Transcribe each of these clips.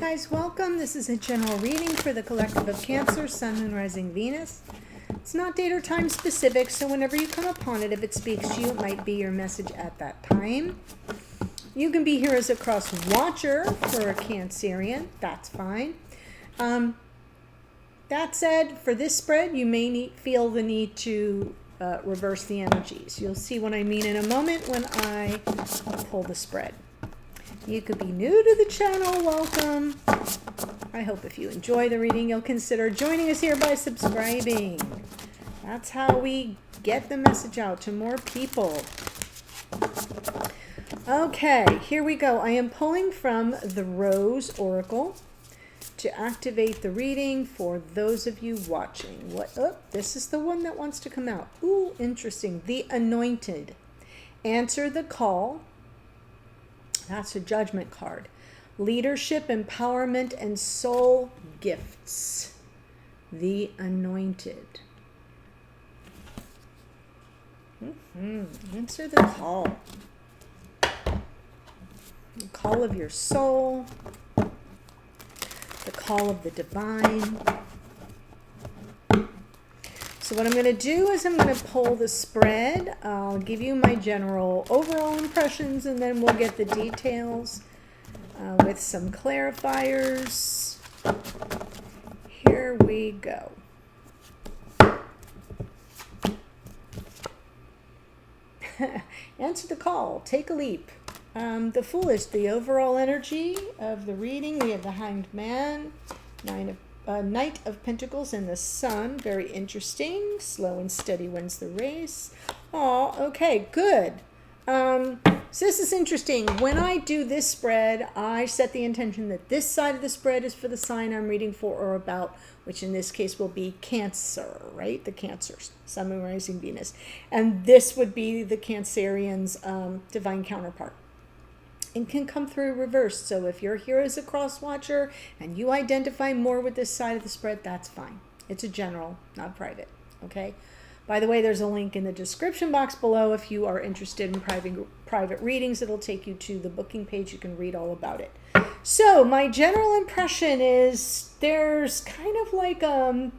guys, welcome. This is a general reading for the collective of Cancer, Sun, Moon, Rising, Venus. It's not date or time specific, so whenever you come upon it, if it speaks to you, it might be your message at that time. You can be here as a cross watcher for a Cancerian. That's fine. That said, for this spread, you may feel the need to reverse the energies. You'll see what I mean in a moment when I pull the spread. You could be new to the channel. Welcome. I hope if you enjoy the reading, you'll consider joining us here by subscribing. That's how we get the message out to more people. Okay, here we go. I am pulling from the Rose Oracle to activate the reading for those of you watching. This is the one that wants to come out. Ooh, interesting. The Anointed. Answer the call. That's a Judgment card. Leadership, empowerment, and soul gifts. The Anointed. Answer the call. The call of your soul. The call of the divine. So what I'm going to do is I'm going to pull the spread. I'll give you my general overall impressions, and then we'll get the details with some clarifiers. Here we go. Answer the call. Take a leap. The Foolish, the overall energy of the reading. We have the Hanged Man, Knight of Pentacles, and the Sun. Very interesting. Slow and steady wins the race. Oh, okay, good. So this is interesting. When I do this spread, I set the intention that this side of the spread is for the sign I'm reading for or about, which in this case will be Cancer, right? The Cancers, Sun, Moon, Rising, Venus. And this would be the Cancerian's divine counterpart. It can come through reversed. So if you're here as a cross watcher and you identify more with this side of the spread, that's fine. It's a general, not private. Okay. By the way, there's a link in the description box below if you are interested in private readings. It'll take you to the booking page. You can read all about it. So my general impression is there's kind of like a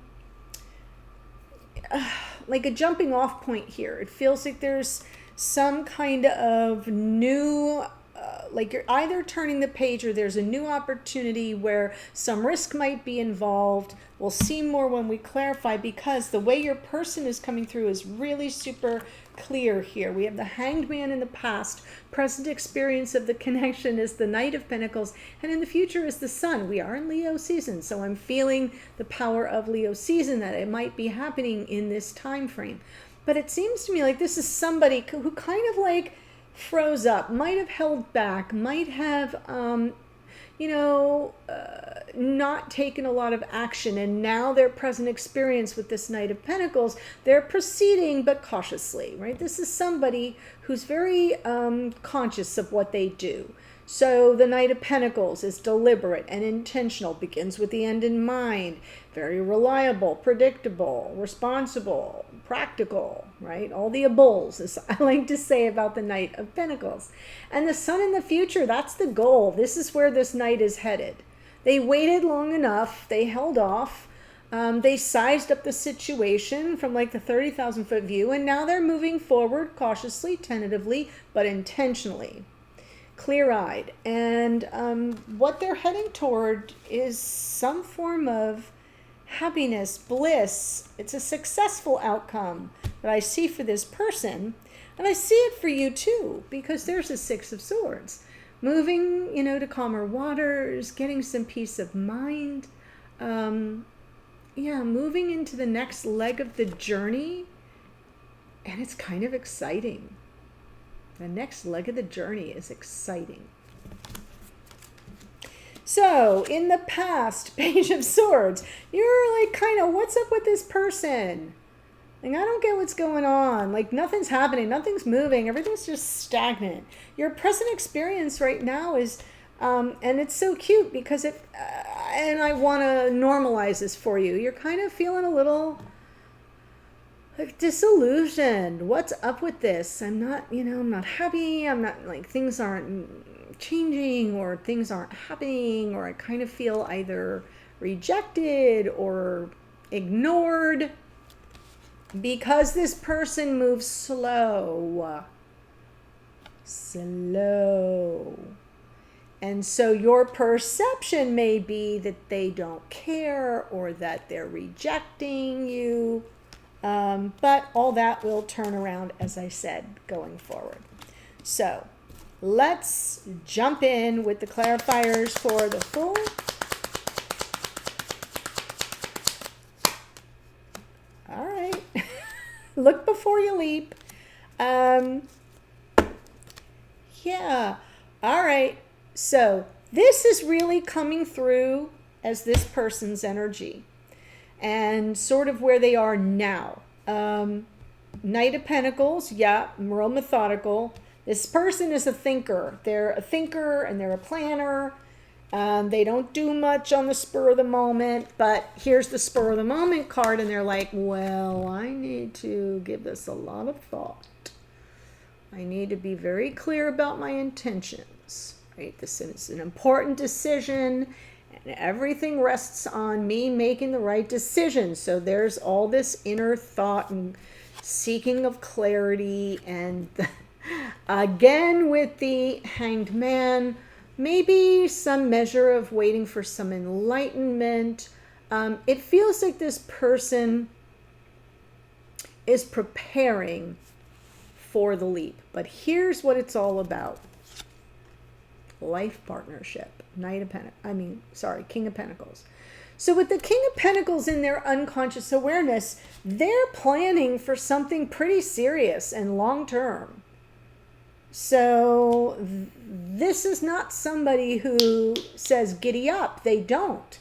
jumping off point here. It feels like there's some kind of new like you're either turning the page or there's a new opportunity where some risk might be involved. We'll see more when we clarify, because the way your person is coming through is really super clear here. We have the Hanged Man in the past. Present experience of the connection is the Knight of Pentacles, and in the future is the Sun. We are in Leo season, so I'm feeling the power of Leo season, that it might be happening in this time frame. But it seems to me like this is somebody who kind of like froze up, might have held back, might have, not taken a lot of action. And now their present experience with this Knight of Pentacles, they're proceeding, but cautiously, right? This is somebody who's very conscious of what they do. So the Knight of Pentacles is deliberate and intentional, begins with the end in mind, very reliable, predictable, responsible, practical, right? All the abuls, as I like to say about the Knight of Pentacles. And the Sun in the future, that's the goal. This is where this Knight is headed. They waited long enough. They held off. They sized up the situation from like the 30,000 foot view, and now they're moving forward cautiously, tentatively, but intentionally. Clear-eyed, and what they're heading toward is some form of happiness, bliss. It's a successful outcome that I see for this person, and I see it for you too, because there's a Six of Swords. Moving, to calmer waters, getting some peace of mind. Moving into the next leg of the journey, and it's kind of exciting. The next leg of the journey is exciting. So, in the past, Page of Swords, you're like kind of, what's up with this person? Like, I don't get what's going on. Like, nothing's happening. Nothing's moving. Everything's just stagnant. Your present experience right now is, and it's so cute because and I want to normalize this for you. You're kind of feeling a little like disillusioned. What's up with this? I'm not, I'm not happy. I'm not, like, things aren't changing, or things aren't happening, or I kind of feel either rejected or ignored, because this person moves slow. And so your perception may be that they don't care or that they're rejecting you. But all that will turn around, as I said, going forward. So let's jump in with the clarifiers for the Fool. All right. Look before you leap. Yeah. All right. So this is really coming through as this person's energy and sort of where they are now. Knight of Pentacles, yeah, real methodical. This person is a thinker. They're a thinker and they're a planner. They don't do much on the spur of the moment, but here's the spur of the moment card, and they're like, well, I need to give this a lot of thought. I need to be very clear about my intentions, right? This is an important decision, and everything rests on me making the right decision. So there's all this inner thought and seeking of clarity, and again with the Hanged Man, maybe some measure of waiting for some enlightenment. It feels like this person is preparing for the leap. But here's what it's all about. Life partnership. King of Pentacles. So with the King of Pentacles in their unconscious awareness, they're planning for something pretty serious and long-term. So this is not somebody who says, giddy up. They don't.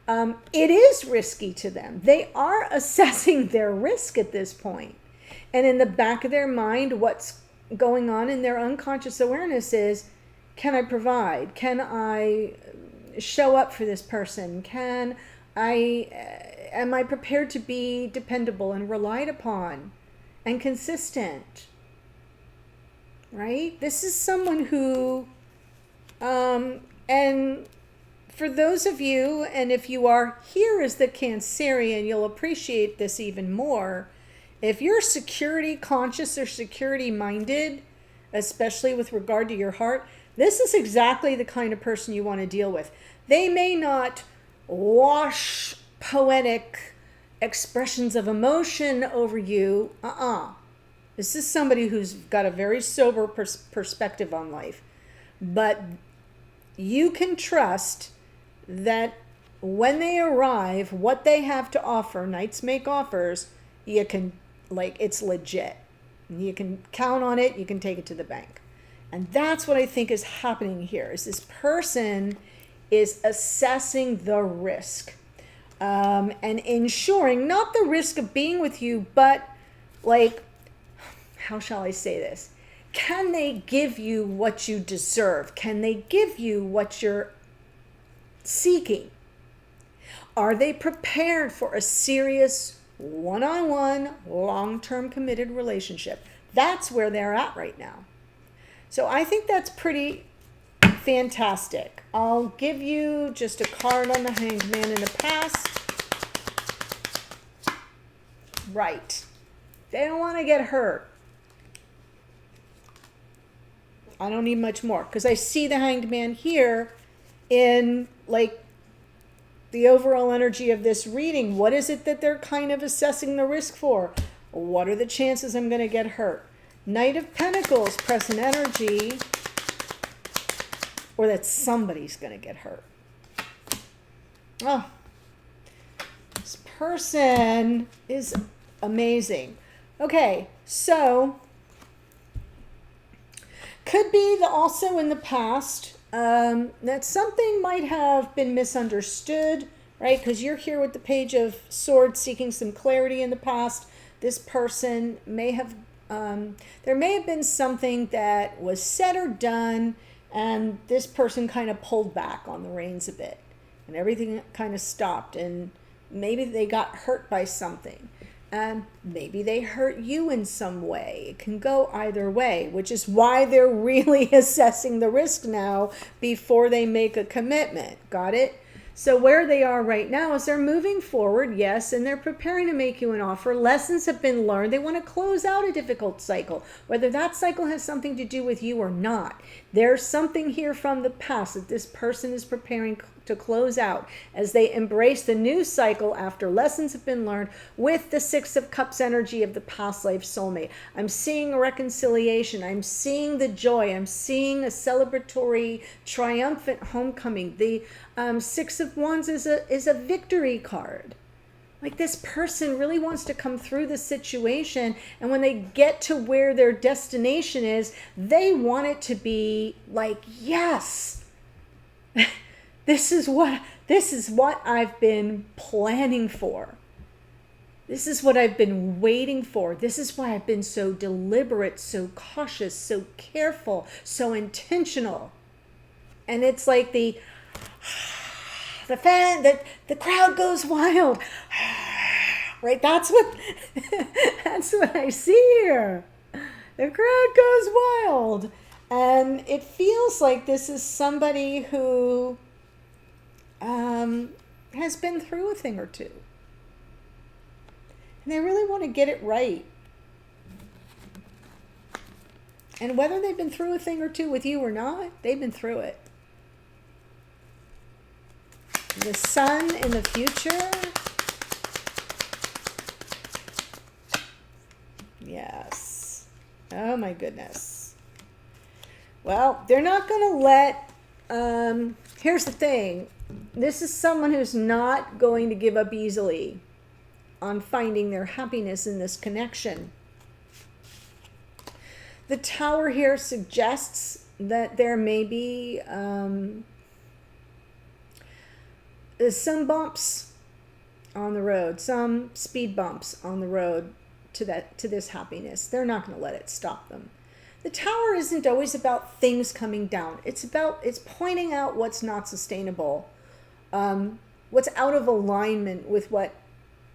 It is risky to them. They are assessing their risk at this point. And in the back of their mind, what's going on in their unconscious awareness is, can I provide? Can I show up for this person? Am I prepared to be dependable and relied upon and consistent? Right? This is someone who, and for those of you, and if you are here as the Cancerian, you'll appreciate this even more. If you're security conscious or security minded, especially with regard to your heart, this is exactly the kind of person you want to deal with. They may not wash poetic expressions of emotion over you. This is somebody who's got a very sober perspective on life. But you can trust that when they arrive, what they have to offer, Knights make offers, you can, it's legit. You can count on it. You can take it to the bank. And that's what I think is happening here, is this person is assessing the risk and ensuring, not the risk of being with you, but how shall I say this? Can they give you what you deserve? Can they give you what you're seeking? Are they prepared for a serious one-on-one, long-term committed relationship? That's where they're at right now. So I think that's pretty fantastic. I'll give you just a card on the Hanged Man in the past. Right. They don't want to get hurt. I don't need much more, because I see the Hanged Man here in the overall energy of this reading. What is it that they're kind of assessing the risk for? What are the chances I'm going to get hurt? Knight of Pentacles, present energy, or that somebody's going to get hurt. Oh, this person is amazing. Okay, so could be also in the past that something might have been misunderstood, right? Because you're here with the Page of Swords seeking some clarity in the past. This person may have, there may have been something that was said or done, and this person kind of pulled back on the reins a bit, and everything kind of stopped, and maybe they got hurt by something. And maybe they hurt you in some way. It can go either way, which is why they're really assessing the risk now before they make a commitment. Got it? So where they are right now is they're moving forward, yes, and they're preparing to make you an offer. Lessons have been learned. They want to close out a difficult cycle, whether that cycle has something to do with you or not. There's something here from the past that this person is preparing to close out as they embrace the new cycle after lessons have been learned with the Six of Cups energy of the past life soulmate. I'm seeing a reconciliation. I'm seeing the joy. I'm seeing a celebratory, triumphant homecoming. The Six of Wands is a victory card. Like, this person really wants to come through the situation, and when they get to where their destination is, they want it to be like, yes, this is what I've been planning for. This is what I've been waiting for. This is why I've been so deliberate, so cautious, so careful, so intentional. And it's like the crowd goes wild. Right? That's what I see here. The crowd goes wild. And it feels like this is somebody who has been through a thing or two. And they really want to get it right. And whether they've been through a thing or two with you or not, they've been through it. The sun in the future. Yes. Oh my goodness. Well, they're not going to let, here's the thing. This is someone who's not going to give up easily on finding their happiness in this connection. The Tower here suggests that there may be some bumps on the road, some speed bumps on the road to this happiness. They're not going to let it stop them. The Tower isn't always about things coming down. It's pointing out what's not sustainable, what's out of alignment with what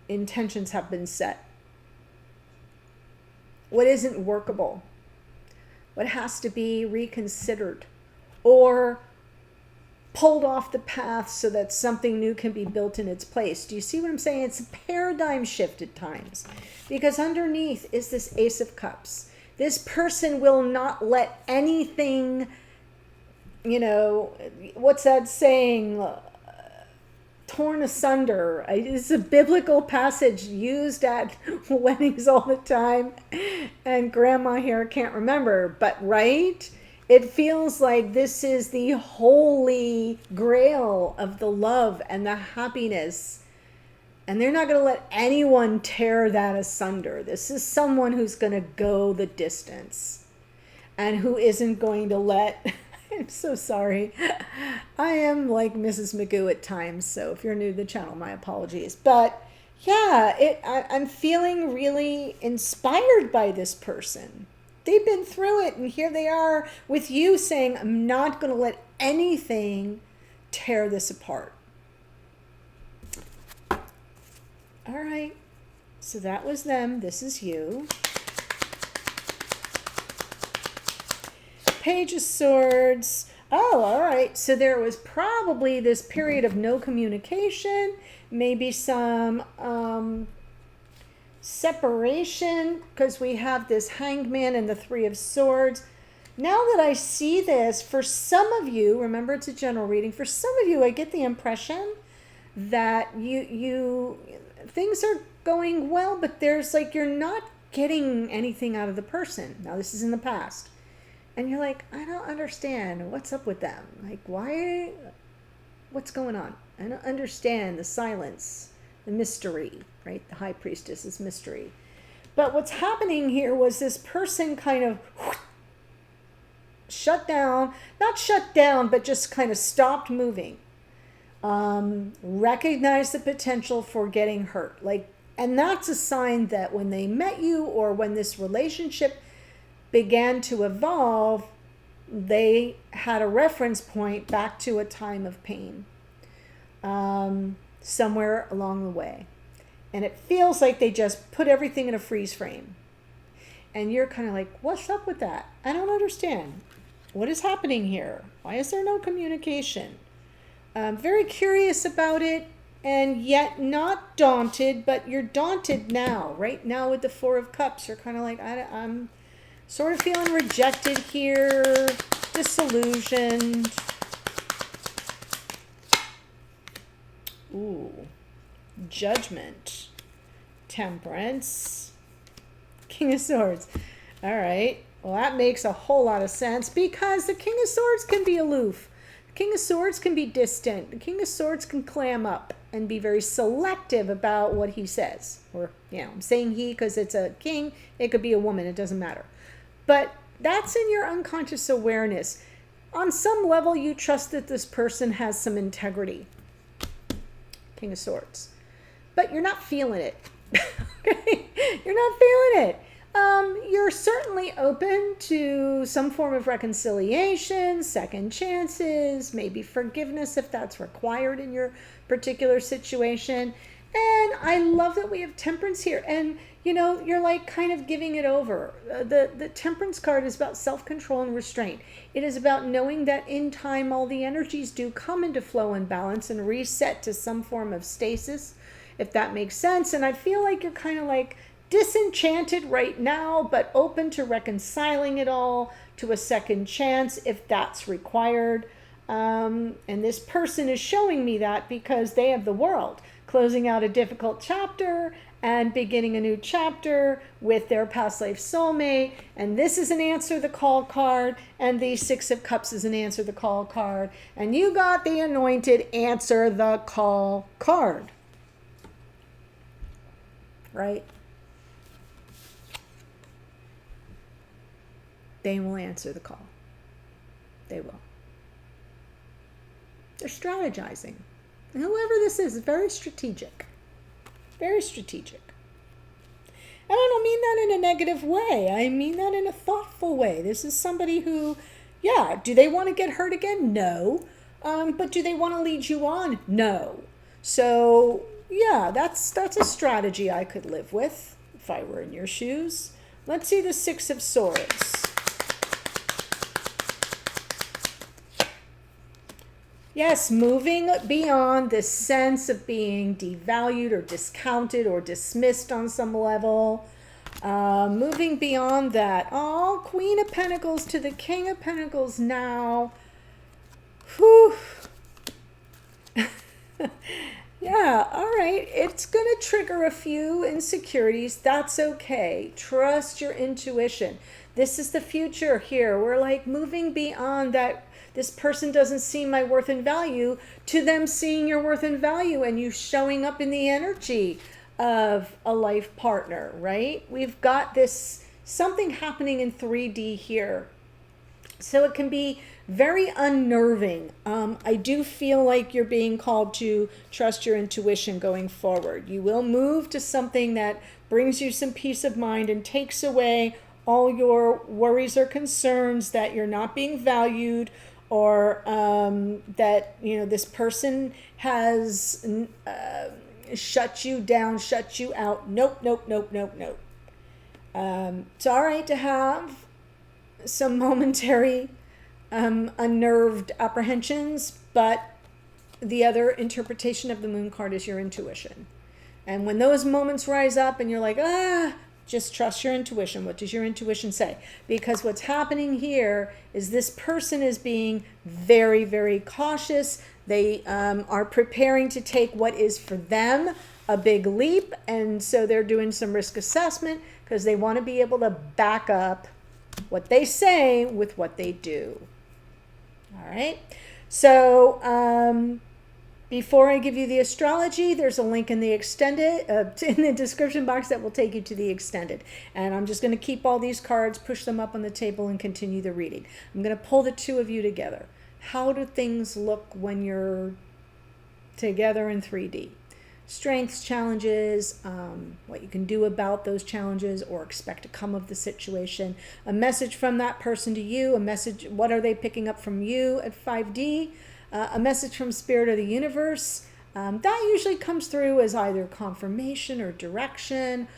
intentions have been set, what isn't workable, what has to be reconsidered or pulled off the path so that something new can be built in its place. Do you see what I'm saying? It's a paradigm shift at times, because underneath is this Ace of Cups. This person will not let anything, what's that saying? Torn asunder. It's a biblical passage used at weddings all the time, and grandma here can't remember, but right? It feels like this is the holy grail of the love and the happiness, and they're not going to let anyone tear that asunder. This is someone who's going to go the distance and who isn't going to let... I'm so sorry. I am like Mrs. Magoo at times, so if you're new to the channel, my apologies. But yeah, I'm feeling really inspired by this person. They've been through it, and here they are with you saying, I'm not going to let anything tear this apart. All right, so that was them. This is you. Page of Swords. Oh, all right. So there was probably this period of no communication, maybe some separation, because we have this Hanged Man and the Three of Swords. Now that I see this, for some of you, remember it's a general reading, for some of you, I get the impression that you things are going well, but there's like, you're not getting anything out of the person. Now, this is in the past. And you're like, I don't understand. What's up with them? Like, why? What's going on? I don't understand the silence, the mystery, right? The High Priestess is mystery. But what's happening here was this person kind of shut down, not shut down, but just kind of stopped moving. Recognized the potential for getting hurt. And that's a sign that when they met you or when this relationship began to evolve, they had a reference point back to a time of pain somewhere along the way. And it feels like they just put everything in a freeze frame. And you're kind of like, what's up with that? I don't understand. What is happening here? Why is there no communication? Very curious about it, and yet not daunted, but you're daunted now. Right now with the Four of Cups, you're kind of like, I'm sort of feeling rejected here, disillusioned. Ooh, Judgment, Temperance, King of Swords. All right. Well, that makes a whole lot of sense because the King of Swords can be aloof. The King of Swords can be distant. The King of Swords can clam up and be very selective about what he says. Or, I'm saying he because it's a king. It could be a woman. It doesn't matter. But that's in your unconscious awareness. On some level, you trust that this person has some integrity. King of Swords. But you're not feeling it. Okay? You're not feeling it. You're certainly open to some form of reconciliation, second chances, maybe forgiveness if that's required in your particular situation. And I love that we have Temperance here. And, you're like kind of giving it over. The Temperance card is about self-control and restraint. It is about knowing that in time all the energies do come into flow and balance and reset to some form of stasis, if that makes sense. And I feel like you're kind of like disenchanted right now, but open to reconciling it all, to a second chance if that's required. And this person is showing me that because they have the World, closing out a difficult chapter and beginning a new chapter with their past life soulmate. And this is an Answer the Call card, and the Six of Cups is an Answer the Call card. And you got the Anointed Answer the Call card. Right? They will answer the call. They will. They're strategizing. And whoever this is very strategic. Very strategic. And I don't mean that in a negative way. I mean that in a thoughtful way. This is somebody who, do they want to get hurt again? No. But do they want to lead you on? No. So, that's a strategy I could live with if I were in your shoes. Let's see the Six of Swords. Yes, moving beyond this sense of being devalued or discounted or dismissed on some level. Moving beyond that. Oh, Queen of Pentacles to the King of Pentacles now. Whew. All right. It's going to trigger a few insecurities. That's okay. Trust your intuition. This is the future here. We're like moving beyond that. This person doesn't see my worth and value, to them seeing your worth and value and you showing up in the energy of a life partner, right? We've got this something happening in 3D here. So it can be very unnerving. I do feel like you're being called to trust your intuition going forward. You will move to something that brings you some peace of mind and takes away all your worries or concerns that you're not being valued, or that this person has shut you down, shut you out. Nope. It's all right to have some momentary unnerved apprehensions, but the other interpretation of the Moon card is your intuition. And when those moments rise up and you're like, just trust your intuition. What does your intuition say? Because what's happening here is this person is being very, very cautious. They are preparing to take what is for them a big leap. And so they're doing some risk assessment because they want to be able to back up what they say with what they do. All right. So before I give you the astrology, there's a link in the extended, in the description box that will take you to the extended. And I'm just going to keep all these cards, push them up on the table, and continue the reading. I'm going to pull the two of you together. How do things look when you're together in 3D? Strengths, challenges, what you can do about those challenges or expect to come of the situation. A message from that person to you, a message, what are they picking up from you at 5D? A message from Spirit of the Universe, That usually comes through as either confirmation or direction,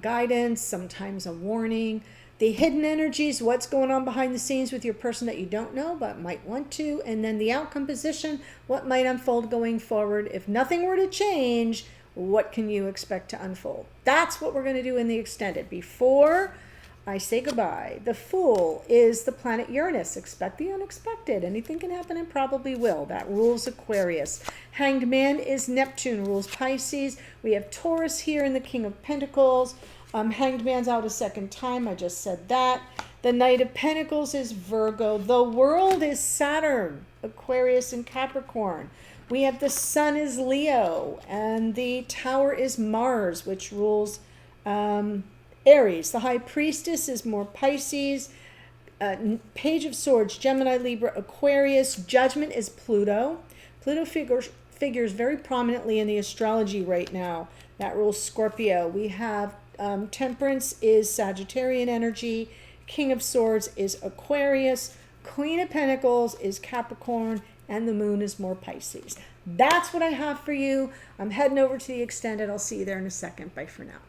guidance, sometimes a warning. The hidden energies, what's going on behind the scenes with your person that you don't know but might want to. And then the outcome position, what might unfold going forward. If nothing were to change, what can you expect to unfold? That's what we're going to do in the extended. Before I say goodbye, the Fool is the planet Uranus. Expect the unexpected. Anything can happen and probably will. That rules Aquarius. Hanged Man is Neptune, rules Pisces. We have Taurus here in the King of Pentacles. Hanged Man's out a second time. I just said that. The Knight of Pentacles is Virgo. The World is Saturn, Aquarius, and Capricorn. We have the Sun is Leo, and the Tower is Mars, which rules Aries. The High Priestess is more Pisces. Page of Swords, Gemini, Libra, Aquarius. Judgment is Pluto. Pluto figures very prominently in the astrology right now. That rules Scorpio. We have Temperance is Sagittarian energy. King of Swords is Aquarius. Queen of Pentacles is Capricorn. And the Moon is more Pisces. That's what I have for you. I'm heading over to the extended. I'll see you there in a second. Bye for now.